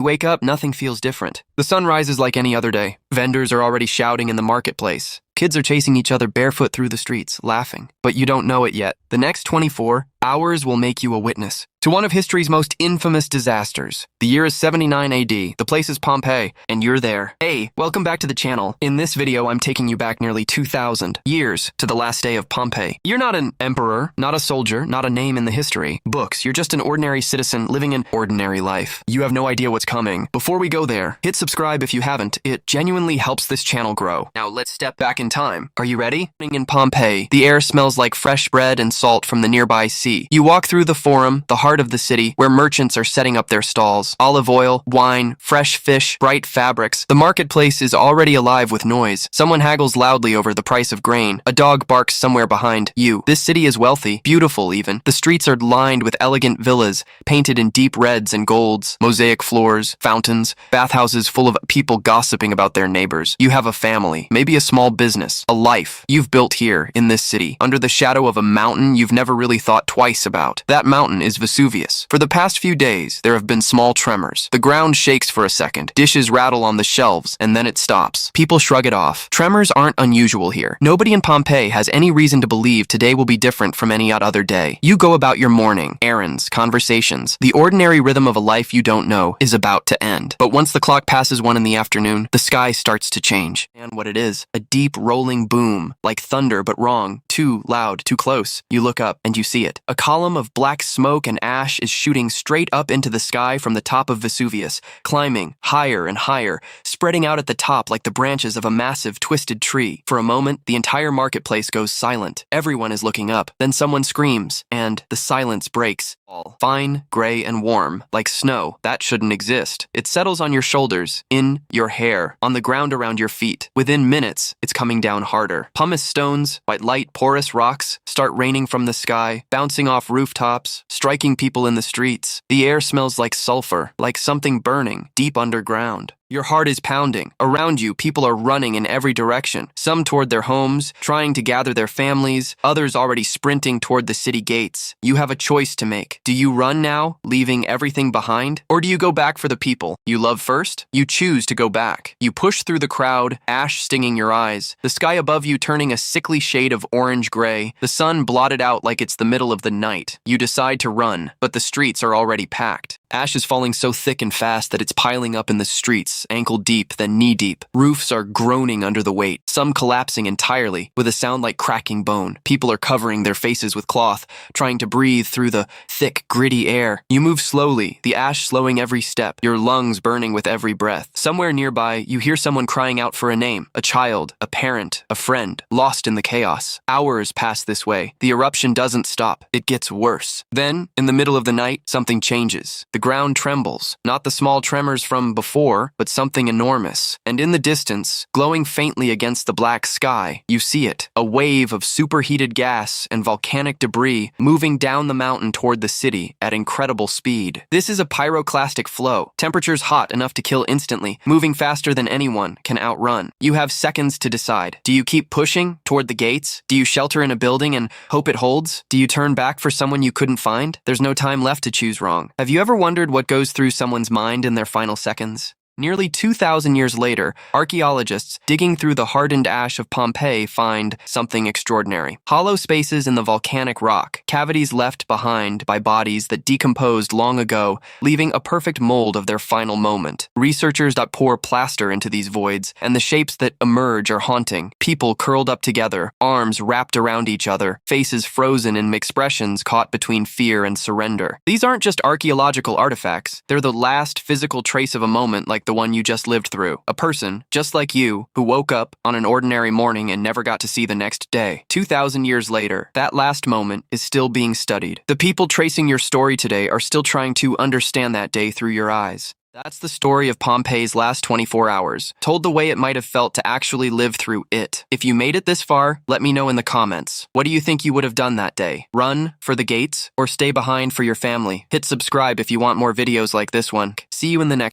You wake up, nothing feels different. The sun rises like any other day. Vendors are already shouting in the marketplace. Kids are chasing each other barefoot through the streets, laughing. But you don't know it yet. The next 24 hours will make you a witness to one of history's most infamous disasters. The year is 79 AD. The place is Pompeii, and you're there. Hey, welcome back to the channel. In this video, I'm taking you back nearly 2,000 years to the last day of Pompeii. You're not an emperor, not a soldier, not a name in the history books. You're just an ordinary citizen living an ordinary life. You have no idea what's coming. Before we go there, hit subscribe if you haven't. It genuinely helps this channel grow. Now let's step back in time. Are you ready? In Pompeii, the air smells like fresh bread and salt from the nearby sea. You walk through the Forum, the heart of the city, where merchants are setting up their stalls. Olive oil, wine, fresh fish, bright fabrics. The marketplace is already alive with noise. Someone haggles loudly over the price of grain. A dog barks somewhere behind you. This city is wealthy, beautiful even. The streets are lined with elegant villas, painted in deep reds and golds, mosaic floors, fountains, bathhouses full of people gossiping about their neighbors. You have a family, maybe a small business, a life you've built here in this city, under the shadow of a mountain you've never really thought twice about. That mountain is Vesuvius. For the past few days, there have been small tremors. The ground shakes for a second, dishes rattle on the shelves, and then it stops. People shrug it off. Tremors aren't unusual here. Nobody in Pompeii has any reason to believe today will be different from any other day. You go about your morning, errands, conversations. The ordinary rhythm of a life you don't know is about to end. But once the clock passes 1 in the afternoon, the sky starts to change. And what it is, a deep rolling boom, like thunder but wrong, too loud, too close. You look up and you see it. A column of black smoke and ash is shooting straight up into the sky from the top of Vesuvius, climbing higher and higher, spreading out at the top like the branches of a massive twisted tree. For a moment, the entire marketplace goes silent. Everyone is looking up. Then someone screams, and the silence breaks. All fine, gray, and warm, like snow. That shouldn't exist. It settles on your shoulders, in your hair, on the ground around your feet. Within minutes, it's coming down harder. Pumice stones, white light, porous rocks start raining from the sky, bouncing off rooftops, striking people in the streets. The air smells like sulfur, like something burning deep underground. Your heart is pounding. Around you, people are running in every direction, some toward their homes, trying to gather their families, others already sprinting toward the city gates. You have a choice to make. Do you run now, leaving everything behind? Or do you go back for the people you love first? You choose to go back. You push through the crowd, ash stinging your eyes, the sky above you turning a sickly shade of orange-gray, the sun blotted out like it's the middle of the night. You decide to run, but the streets are already packed. Ash is falling so thick and fast that it's piling up in the streets, ankle deep, then knee deep. Roofs are groaning under the weight, some collapsing entirely, with a sound like cracking bone. People are covering their faces with cloth, trying to breathe through the thick, gritty air. You move slowly, the ash slowing every step, your lungs burning with every breath. Somewhere nearby, you hear someone crying out for a name, a child, a parent, a friend, lost in the chaos. Hours pass this way. The eruption doesn't stop. It gets worse. Then, in the middle of the night, something changes. The ground trembles, not the small tremors from before, but something enormous. And in the distance, glowing faintly against the black sky, you see it, a wave of superheated gas and volcanic debris moving down the mountain toward the city at incredible speed. This is a pyroclastic flow, temperatures hot enough to kill instantly, moving faster than anyone can outrun. You have seconds to decide. Do you keep pushing toward the gates? Do you shelter in a building and hope it holds? Do you turn back for someone you couldn't find? There's no time left to choose wrong. Have you ever wondered what goes through someone's mind in their final seconds? Nearly 2,000 years later, archaeologists digging through the hardened ash of Pompeii find something extraordinary. Hollow spaces in the volcanic rock, cavities left behind by bodies that decomposed long ago, leaving a perfect mold of their final moment. Researchers pour plaster into these voids, and the shapes that emerge are haunting. People curled up together, arms wrapped around each other, faces frozen in expressions caught between fear and surrender. These aren't just archaeological artifacts. They're the last physical trace of a moment like the one you just lived through. A person, just like you, who woke up on an ordinary morning and never got to see the next day. 2,000 years later, that last moment is still being studied. The people tracing your story today are still trying to understand that day through your eyes. That's the story of Pompeii's last 24 hours, told the way it might have felt to actually live through it. If you made it this far, let me know in the comments. What do you think you would have done that day? Run for the gates or stay behind for your family? Hit subscribe if you want more videos like this one. See you in the next